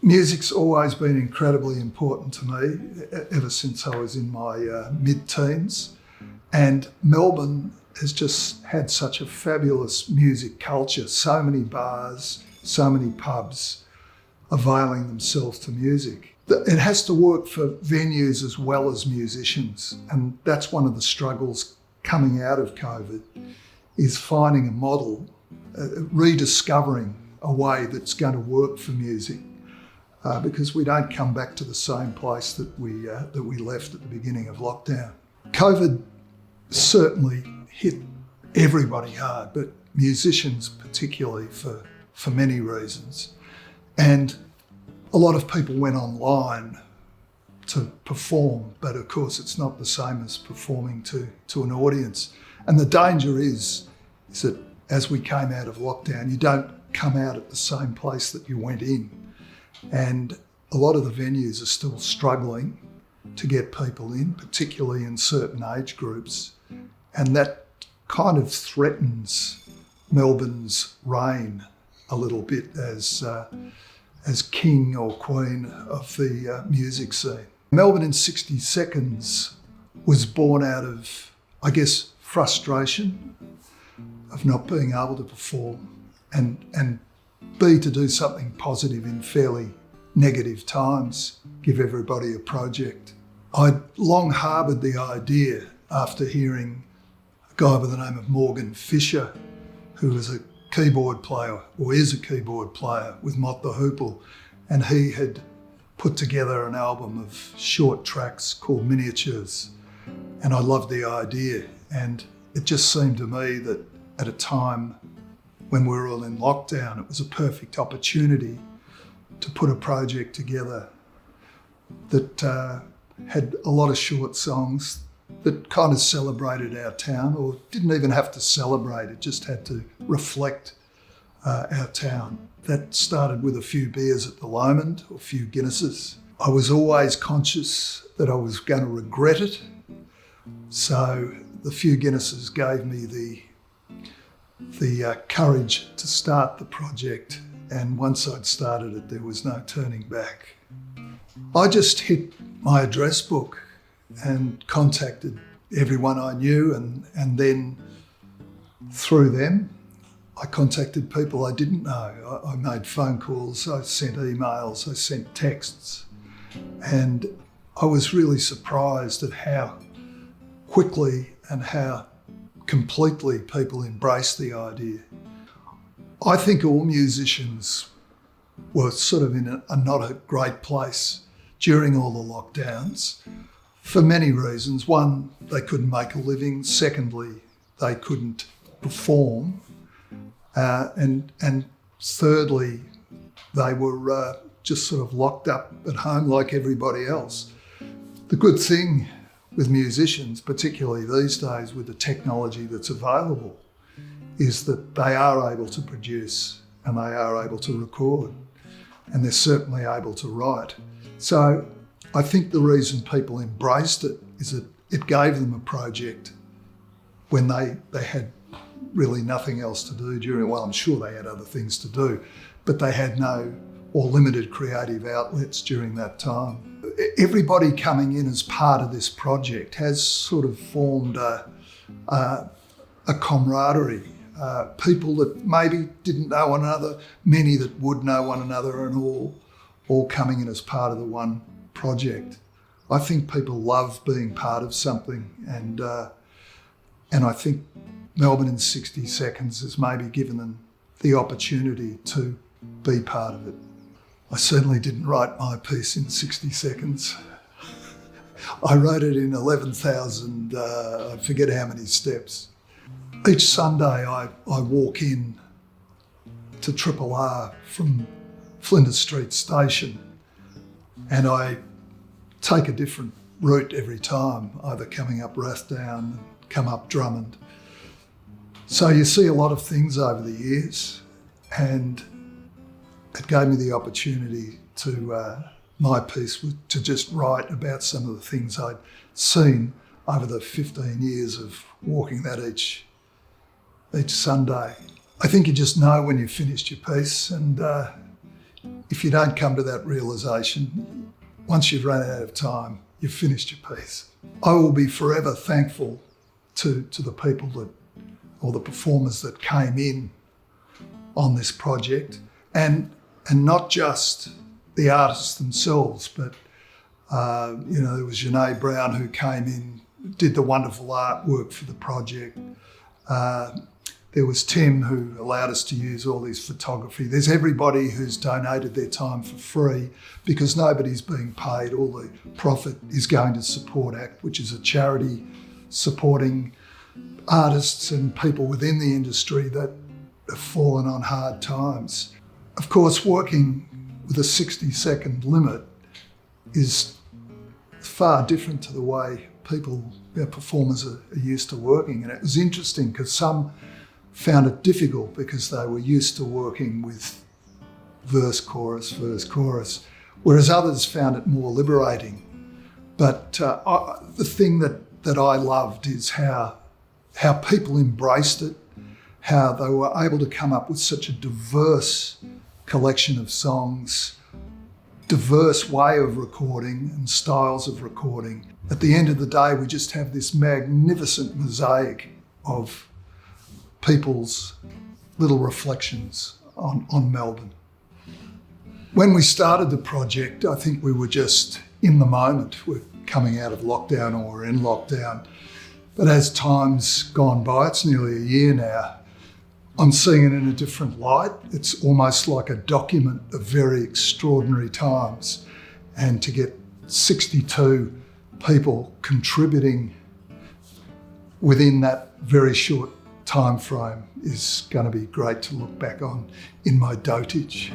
Music's always been incredibly important to me ever since I was in my mid-teens. And Melbourne has just had such a fabulous music culture, so many bars, so many pubs availing themselves to music. It has to work for venues as well as musicians, and that's one of the struggles coming out of COVID, is finding a model, rediscovering a way that's going to work for music, because we don't come back to the same place that we left at the beginning of lockdown. COVID certainly hit everybody hard, but musicians particularly for many reasons. And a lot of people went online to perform, but of course it's not the same as performing to an audience. And the danger is that as we came out of lockdown, you don't come out at the same place that you went in. And a lot of the venues are still struggling to get people in, particularly in certain age groups. And that kind of threatens Melbourne's reign a little bit as king or queen of the music scene. Melbourne in 60 Seconds was born out of, I guess, frustration of not being able to perform and B, to do something positive in fairly negative times, give everybody a project. I'd long harboured the idea after hearing a guy by the name of Morgan Fisher, who was a keyboard player, or is a keyboard player with Mott the Hoople, and he had put together an album of short tracks called Miniatures. And I loved the idea, and it just seemed to me that at a time when we were all in lockdown, it was a perfect opportunity to put a project together that had a lot of short songs that kind of celebrated our town, or didn't even have to celebrate, it just had to reflect our town. That started with a few beers at the Lomond, or a few Guinnesses. I was always conscious that I was going to regret it, so the few Guinnesses gave me the courage to start the project, and once I'd started it, there was no turning back. I just hit my address book and contacted everyone I knew, and then through them, I contacted people I didn't know. I made phone calls, I sent emails, I sent texts, and I was really surprised at how quickly and how completely people embraced the idea. I think all musicians were sort of in not a great place during all the lockdowns for many reasons. One, they couldn't make a living. Secondly, they couldn't perform. And thirdly, they were just sort of locked up at home like everybody else. The good thing with musicians, particularly these days with the technology that's available, is that they are able to produce and they are able to record, and they're certainly able to write. So I think the reason people embraced it is that it gave them a project when they had really nothing else to do during, well, I'm sure they had other things to do, but they had no or limited creative outlets during that time. Everybody coming in as part of this project has sort of formed a camaraderie. People that maybe didn't know one another, many that would know one another, and all coming in as part of the one project. I think people love being part of something, and I think Melbourne in 60 Seconds has maybe given them the opportunity to be part of it. I certainly didn't write my piece in 60 seconds. I wrote it in 11,000, I forget how many steps. Each Sunday I walk in to Triple R from Flinders Street Station, and I take a different route every time, either coming up Rathdown, come up Drummond. So you see a lot of things over the years, and it gave me the opportunity to, my piece was to just write about some of the things I'd seen over the 15 years of walking that each Sunday. I think you just know when you've finished your piece, and if you don't come to that realisation, once you've run out of time, you've finished your piece. I will be forever thankful to the people or the performers that came in on this project, and not just the artists themselves, but there was Janae Brown who came in, did the wonderful artwork for the project. There was Tim who allowed us to use all his photography. There's everybody who's donated their time for free because nobody's being paid. All the profit is going to Support Act, which is a charity supporting artists and people within the industry that have fallen on hard times. Of course, working with a 60-second limit is far different to the way performers are used to working. And it was interesting because some found it difficult because they were used to working with verse, chorus, whereas others found it more liberating. But the thing that I loved is how people embraced it, how they were able to come up with such a diverse collection of songs, diverse way of recording and styles of recording. At the end of the day, we just have this magnificent mosaic of people's little reflections on Melbourne. When we started the project, I think we were just in the moment. We're coming out of lockdown or we're in lockdown. But as time's gone by, it's nearly a year now, I'm seeing it in a different light. It's almost like a document of very extraordinary times. And to get 62 people contributing within that very short time frame is going to be great to look back on in my dotage.